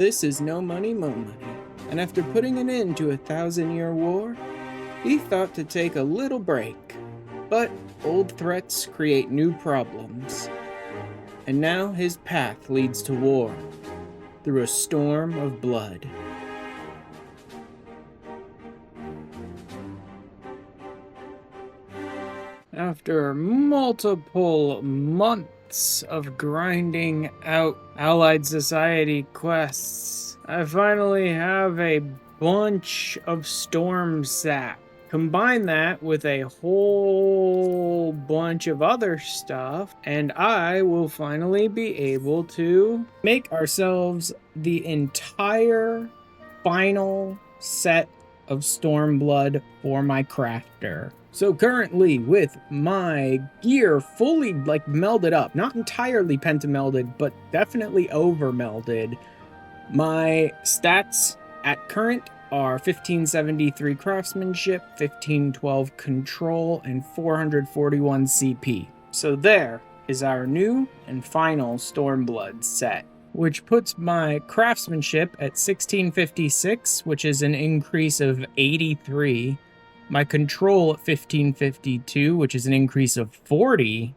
This is no money, mo money, and after putting an end to a 1,000-year war, he thought to take a little break. But old threats create new problems, and now his path leads to war, through a storm of blood. After multiple months of grinding out Allied Society quests, I finally have a bunch of storm sap. Combine that with a whole bunch of other stuff, and I will finally be able to make ourselves the entire final set of Stormblood for my crafter. So currently, with my gear fully melded up, not entirely pentamelded, but definitely over melded, my stats at current are 1573 craftsmanship, 1512 control, and 441 CP. So there is our new and final Stormblood set, which puts my craftsmanship at 1656, which is an increase of 83. My control at 1552, which is an increase of 40.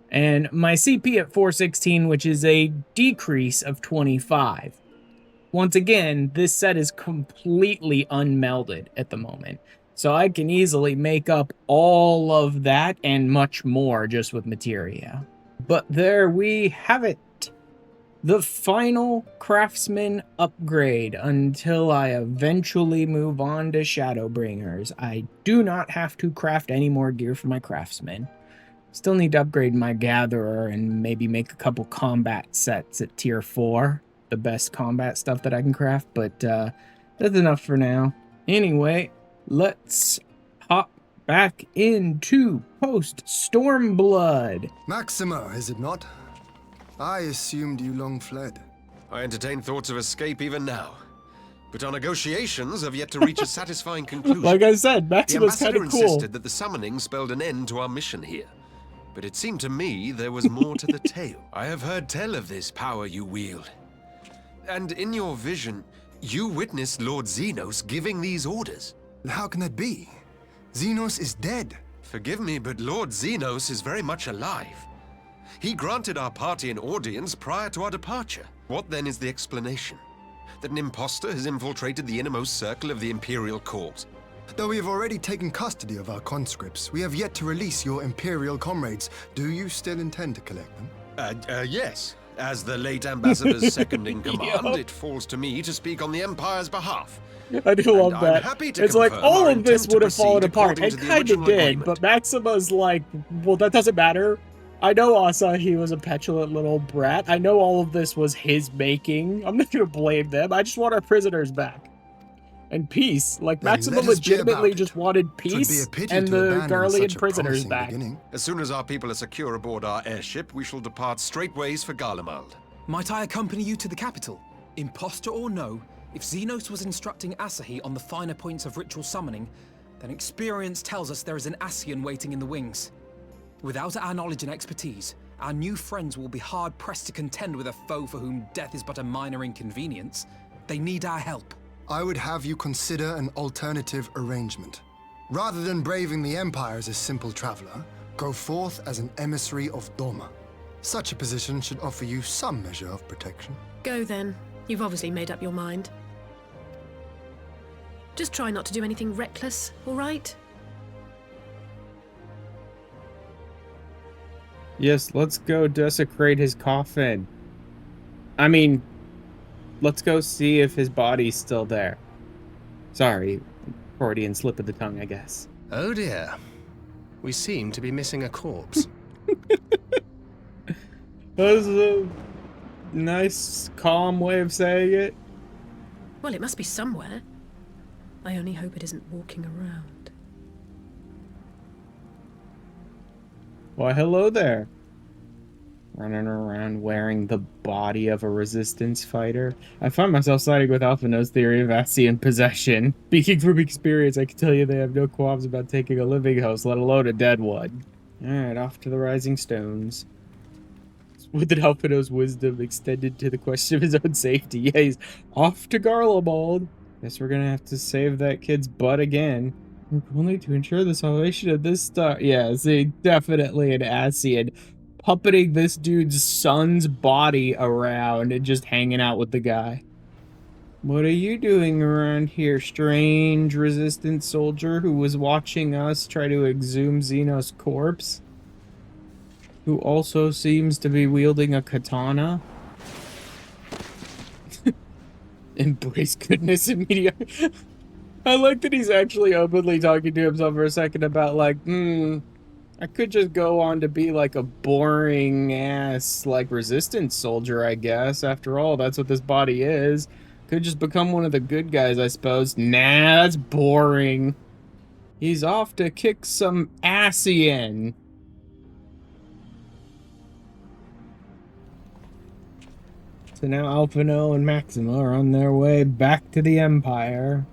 And my CP at 416, which is a decrease of 25. Once again, this set is completely unmelded at the moment. So I can easily make up all of that and much more just with materia. But there we have it. The final craftsman upgrade until I eventually move on to Shadowbringers. I do not have to craft any more gear for my craftsman. Still need to upgrade my gatherer and maybe make a couple combat sets at tier 4. The best combat stuff that I can craft, but that's enough for now. Anyway, let's hop back into Post-Stormblood. Maxima, is it not? I assumed you long fled. I entertain thoughts of escape even now, but our negotiations have yet to reach a satisfying conclusion. Like I said, Maxima's kind the of cool. insisted that the summoning spelled an end to our mission here, but it seemed to me there was more to the tale. I have heard tell of this power you wield, and in your vision, you witnessed Lord Zenos giving these orders. How can that be? Zenos is dead. Forgive me, but Lord Zenos is very much alive. He granted our party an audience prior to our departure. What then is the explanation? That an impostor has infiltrated the innermost circle of the Imperial Court? Though we have already taken custody of our conscripts, we have yet to release your Imperial comrades. Do you still intend to collect them? Yes. As the late Ambassador's second-in-command, it falls to me to speak on the Empire's behalf. I do love that. It's like all of this would have fallen apart. It kind of did, but Maxima's like, well, that doesn't matter. I know Asahi was a petulant little brat. I know all of this was his making. I'm not going to blame them. I just want our prisoners back. And peace. Like, Maxima legitimately just wanted peace and the Garlemald prisoners back. As soon as our people are secure aboard our airship, we shall depart straightways for Garlemald. Might I accompany you to the capital? Imposter or no, if Zenos was instructing Asahi on the finer points of ritual summoning, then experience tells us there is an Ascian waiting in the wings. Without our knowledge and expertise, our new friends will be hard-pressed to contend with a foe for whom death is but a minor inconvenience. They need our help. I would have you consider an alternative arrangement. Rather than braving the Empire as a simple traveler, go forth as an emissary of Doma. Such a position should offer you some measure of protection. Go then. You've obviously made up your mind. Just try not to do anything reckless, all right? Yes, let's go desecrate his coffin. I mean, let's go see if his body's still there. Sorry, Freudian slip of the tongue, I guess. Oh dear. We seem to be missing a corpse. That was a nice, calm way of saying it. Well, it must be somewhere. I only hope it isn't walking around. Why, hello there. Running around wearing the body of a resistance fighter. I find myself siding with Alphinaud's theory of Ascian possession. Speaking from experience, I can tell you they have no qualms about taking a living host, let alone a dead one. Alright, off to the Rising Stones. Let's With an Alphinaud's wisdom extended to the question of his own safety. Yeah, he's off to Garlemald. Guess we're gonna have to save that kid's butt again. Only to ensure the salvation of this star. Yeah, see, definitely an Asian. Puppeting this dude's son's body around and just hanging out with the guy. What are you doing around here, strange resistance soldier who was watching us try to exhume Zenos' corpse? Who also seems to be wielding a katana? Embrace goodness immediately. I like that he's actually openly talking to himself for a second about like, I could just go on to be like a boring ass like resistance soldier, I guess. After all, that's what this body is. Could just become one of the good guys, I suppose. Nah, that's boring. He's off to kick some Asian. So now Alphinaud and Maxima are on their way back to the Empire.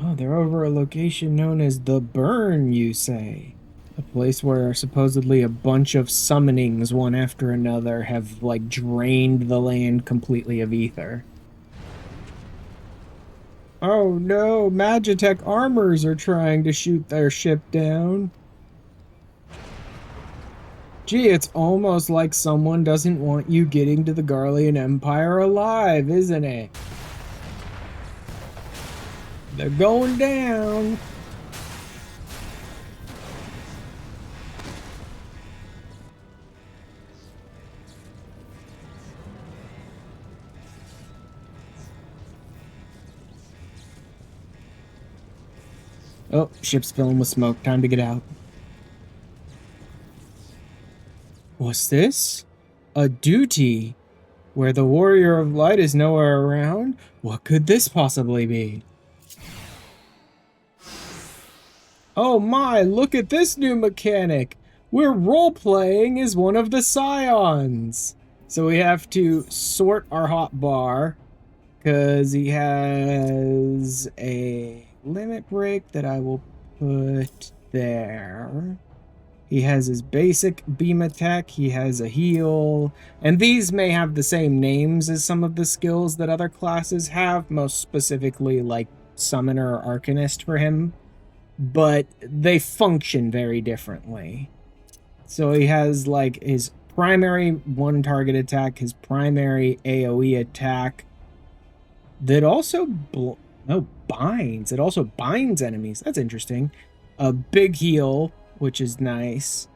Oh, they're over a location known as the Burn, you say? A place where supposedly a bunch of summonings, one after another, have, like, drained the land completely of ether. Oh no, Magitech armors are trying to shoot their ship down. Gee, it's almost like someone doesn't want you getting to the Garlean Empire alive, isn't it? They're going down. Oh, ship's filling with smoke. Time to get out. What's this? A duty? Where the Warrior of Light is nowhere around? What could this possibly be? Oh my, look at this new mechanic! We're role-playing as one of the Scions! So we have to sort our hotbar, because he has a limit break that I will put there. He has his basic beam attack, he has a heal, and these may have the same names as some of the skills that other classes have, most specifically like Summoner or Arcanist for him, but they function very differently. So he has like his primary one target attack, his primary AoE attack, that also binds. It also binds enemies. That's interesting. A big heal, which is nice.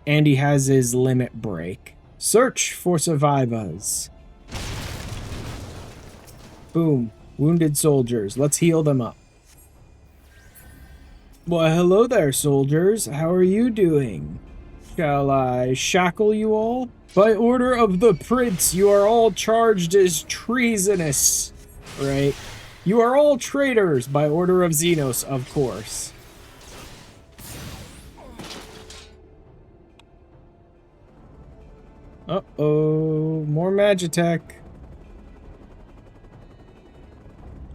And he has his limit break. Search for survivors. Boom. Wounded soldiers. Let's heal them up. Well, hello there, soldiers. How are you doing? Shall I shackle you all? By order of the prince, you are all charged as treasonous. Right? You are all traitors by order of Zenos, of course. Uh-oh, more Magitech.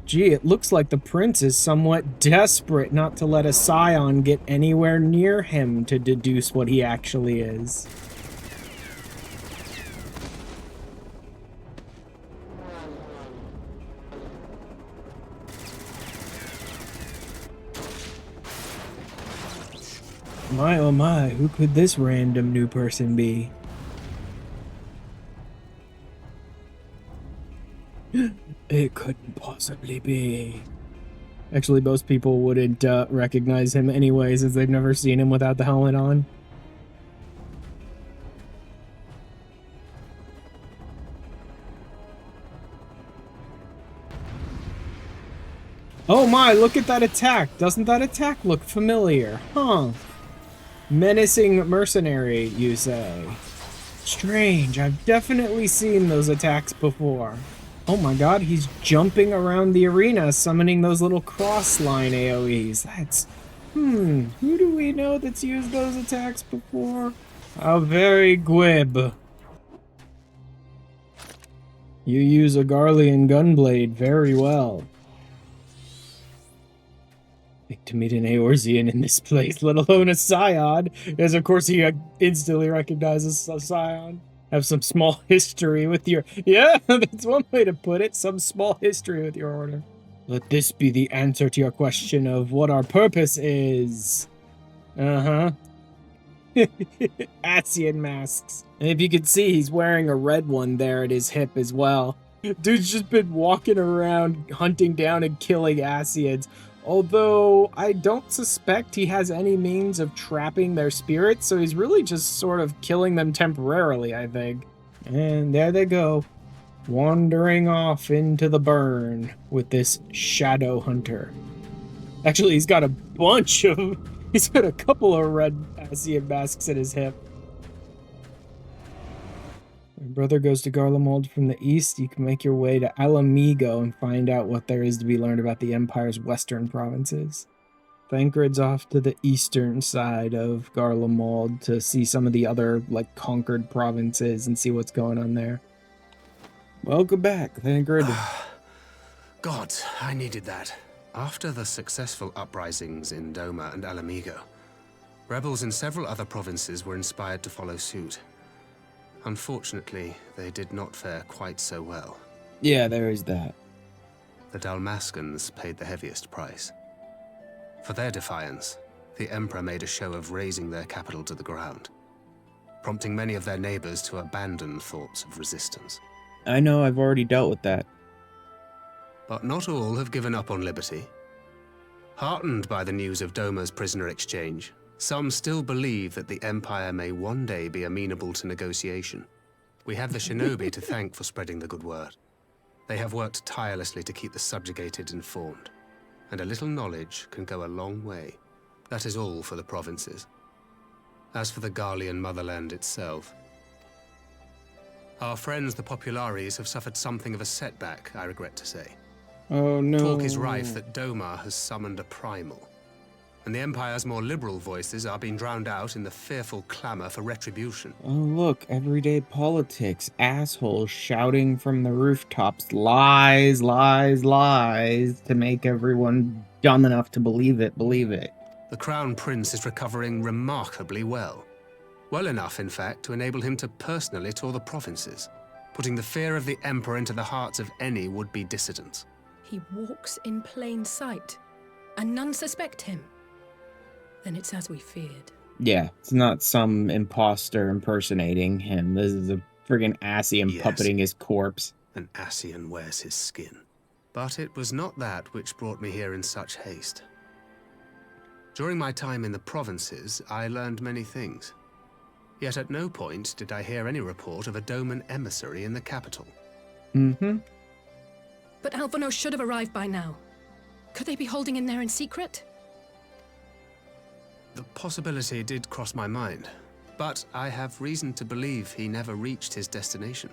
Gee, it looks like the prince is somewhat desperate not to let a scion get anywhere near him to deduce what he actually is. My oh my, who could this random new person be? It couldn't possibly be. Actually, most people wouldn't recognize him anyway, since they've never seen him without the helmet on. Oh my, look at that attack! Doesn't that attack look familiar? Huh. Menacing mercenary, you say? Strange, I've definitely seen those attacks before. Oh my god, he's jumping around the arena, summoning those little cross-line AoEs. That's... who do we know that's used those attacks before? How very gwib. You use a Garlean gunblade very well. Think to meet an Eorzean in this place, let alone a Scion, as of course he instantly recognizes a Scion. Have some small history with your... Yeah, that's one way to put it. Some small history with your order. Let this be the answer to your question of what our purpose is. Uh-huh. Asian masks. And if you could see, he's wearing a red one there at his hip as well. Dude's just been walking around hunting down and killing Asians. Although I don't suspect he has any means of trapping their spirits, so he's really just sort of killing them temporarily, I think. And there they go, wandering off into the burn with this shadow hunter. Actually, he's got a bunch of... He's got a couple of red Asian masks at his hip. My brother goes to Garlemald from the east. You can make your way to Alamigo and find out what there is to be learned about the Empire's western provinces. Thancred's off to the eastern side of Garlemald to see some of the other, like, conquered provinces and see what's going on there. Welcome back, Thancred. God, I needed that. After the successful uprisings in Doma and Alamigo, rebels in several other provinces were inspired to follow suit. Unfortunately, they did not fare quite so well. Yeah, there is that. The Dalmascans paid the heaviest price. For their defiance, the Emperor made a show of razing their capital to the ground, prompting many of their neighbors to abandon thoughts of resistance. I know, I've already dealt with that. But not all have given up on liberty. Heartened by the news of Doma's prisoner exchange, some still believe that the Empire may one day be amenable to negotiation. We have the shinobi to thank for spreading the good word. They have worked tirelessly to keep the subjugated informed, and a little knowledge can go a long way. That is all for the provinces. As for the Garlean motherland itself, our friends the Populares have suffered something of a setback, I regret to say. Oh no. Talk is rife that Doma has summoned a primal, and the Empire's more liberal voices are being drowned out in the fearful clamor for retribution. Oh look, everyday politics. Assholes shouting from the rooftops lies, lies, lies to make everyone dumb enough to believe it, believe it. The Crown Prince is recovering remarkably well. Well enough, in fact, to enable him to personally tour the provinces, putting the fear of the Emperor into the hearts of any would-be dissidents. He walks in plain sight, and none suspect him. Then it's as we feared. Yeah, it's not some imposter impersonating him. This is a friggin' Asian Yes. puppeting his corpse. An Asian wears his skin. But it was not that which brought me here in such haste. During my time in the provinces, I learned many things. Yet at no point did I hear any report of a Doman emissary in the capital. Mm-hmm. But Alphinaud should have arrived by now. Could they be holding him there in secret? The possibility did cross my mind, but I have reason to believe he never reached his destination.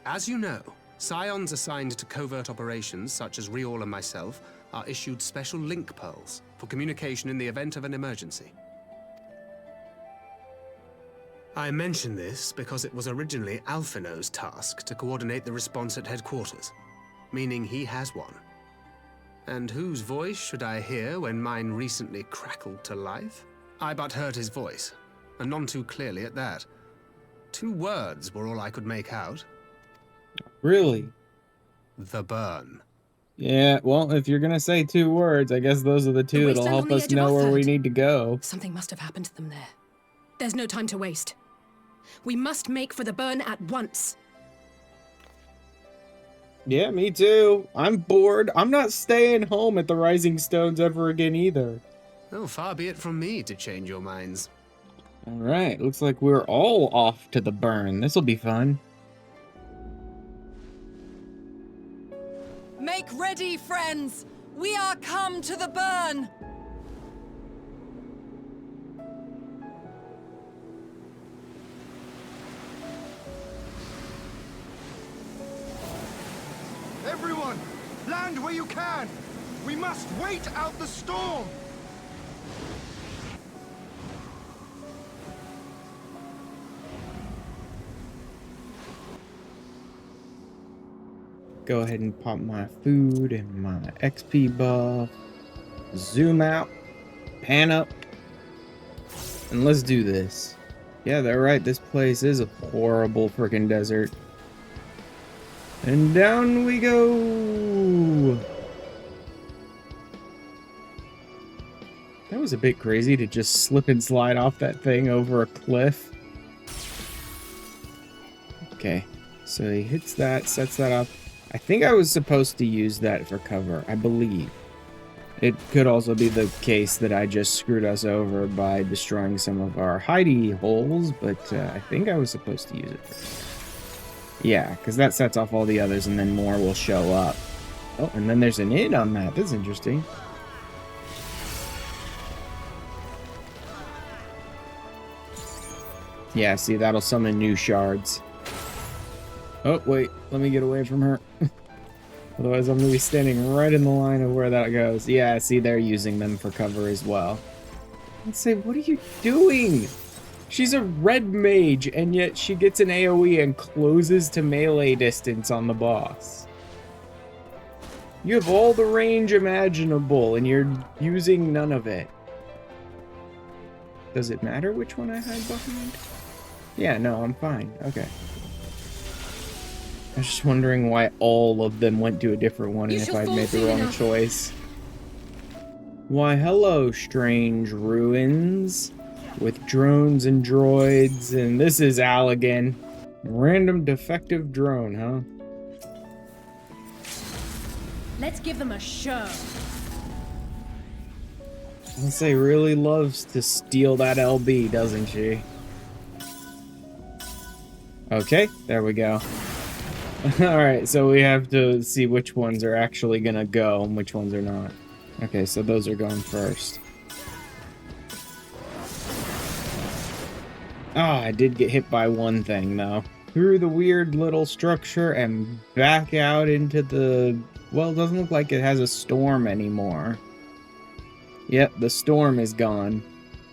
As you know, scions assigned to covert operations, such as Riol and myself, are issued special link pearls for communication in the event of an emergency. I mention this because it was originally Alphinaud's task to coordinate the response at headquarters, meaning he has one. And whose voice should I hear when mine recently crackled to life? I but heard his voice, and none too clearly at that. 2 words were all I could make out. Really? The burn. Yeah, well, if you're gonna say 2 words, I guess those are the 2 that'll Wasteland help on the us edge of know where we Alphinaud. need to go. Something must have happened to them there. There's no time to waste. We must make for the burn at once. Yeah, me too. I'm bored. I'm not staying home at the Rising Stones ever again either. Oh, far be it from me to change your minds. Alright, looks like we're all off to the burn. This'll be fun. Make ready, friends! We are come to the burn! Everyone, land where you can! We must wait out the storm! Go ahead and pop my food and my XP buff. Zoom out, pan up, and let's do this. Yeah, they're right. This place is a horrible freaking desert. And down we go. That was a bit crazy to just slip and slide off that thing over a cliff. Okay, so he hits that, sets that up. I think I was supposed to use that for cover, I believe. It could also be the case that I just screwed us over by destroying some of our hidey holes, but I think I was supposed to use it for... Yeah, because that sets off all the others and then more will show up. Oh, and then there's an inn on that. That's interesting. Yeah, see, that'll summon new shards. Oh, wait. Let me get away from her. Otherwise, I'm going to be standing right in the line of where that goes. Yeah, see, they're using them for cover as well. Let's say, what are you doing? She's a red mage, and yet she gets an AoE and closes to melee distance on the boss. You have all the range imaginable, and you're using none of it. Does it matter which one I hide behind? Yeah, no, I'm fine. Okay. I was just wondering why all of them went to a different one and if I'd made the wrong choice. Why, hello, strange ruins. With drones and droids, and this is Al again. Random defective drone, huh? Let's give them a show. Say really loves to steal that LB, doesn't she? Okay, there we go. Alright, so we have to see which ones are actually gonna go and which ones are not. Okay, so those are going first. Ah, I did get hit by one thing, though. Through the weird little structure and back out into the... Well, it doesn't look like it has a storm anymore. Yep, the storm is gone.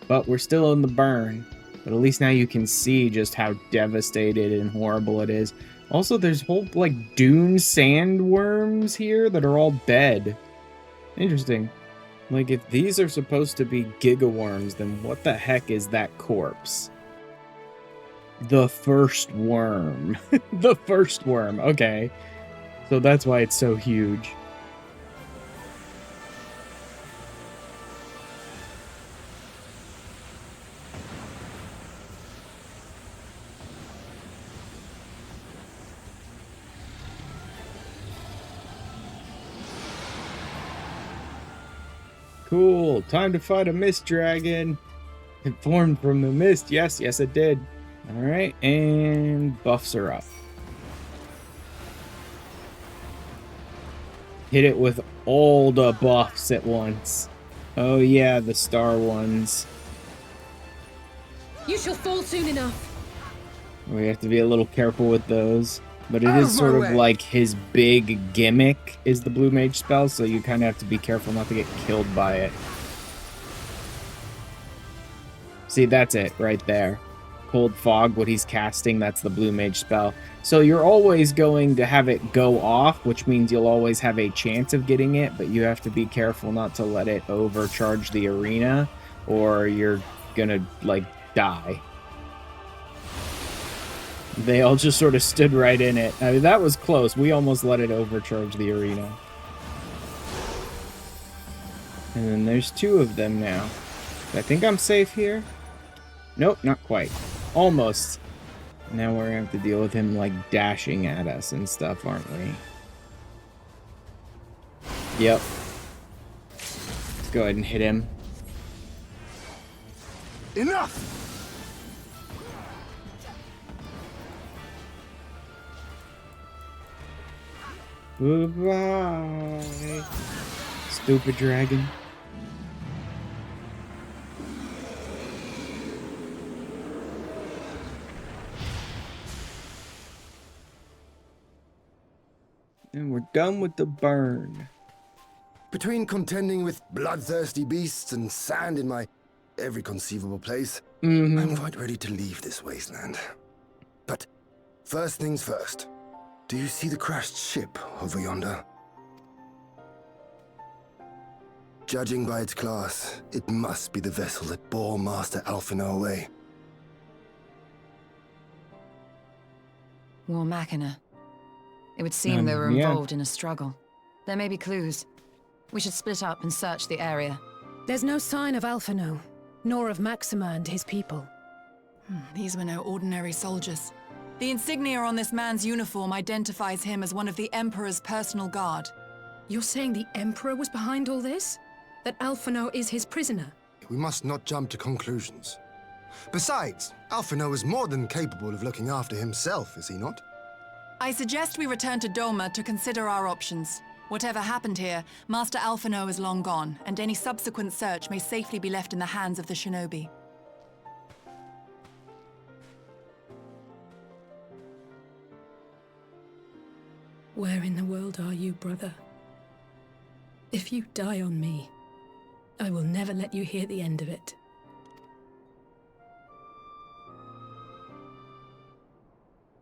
But we're still in the burn. But at least now you can see just how devastated and horrible it is. Also, there's whole, like, dune sandworms here that are all dead. Interesting. Like, if these are supposed to be gigaworms, then what the heck is that corpse? The first worm. The first worm, okay. So that's why it's so huge. Cool, time to fight a mist dragon. It formed from the mist. Yes, yes it did. Alright, and buffs are up. Hit it with all the buffs at once. Oh yeah, the star ones. You shall fall soon enough. We have to be a little careful with those. But it is sort of like his big gimmick is the blue mage spell, so you kind of have to be careful not to get killed by it. See, that's it right there. Cold Fog, what he's casting, that's the blue mage spell. So you're always going to have it go off, which means you'll always have a chance of getting it, but you have to be careful not to let it overcharge the arena, or you're gonna, like, die. They all just sort of stood right in it. I mean, that was close. We almost let it overcharge the arena. And then there's two of them now. I think I'm safe here. Nope, not quite. Almost. Now we're gonna have to deal with him, like, dashing at us and stuff, aren't we? Yep. Let's go ahead and hit him. Enough! Goodbye, stupid dragon. And we're done with the burn. Between contending with bloodthirsty beasts and sand in my every conceivable place, Mm-hmm. I'm quite ready to leave this wasteland. But first things first. Do you see the crashed ship over yonder? Judging by its class, it must be the vessel that bore Master Alphinaud away. War Machina. It would seem they were yeah. involved in a struggle. There may be clues. We should split up and search the area. There's no sign of Alphinaud, nor of Maxima and his people. These were no ordinary soldiers. The insignia on this man's uniform identifies him as one of the Emperor's personal guard. You're saying the Emperor was behind all this? That Alphinaud is his prisoner? We must not jump to conclusions. Besides, Alphinaud is more than capable of looking after himself, is he not? I suggest we return to Doma to consider our options. Whatever happened here, Master Alphinaud is long gone, and any subsequent search may safely be left in the hands of the shinobi. Where in the world are you, brother? If you die on me, I will never let you hear the end of it.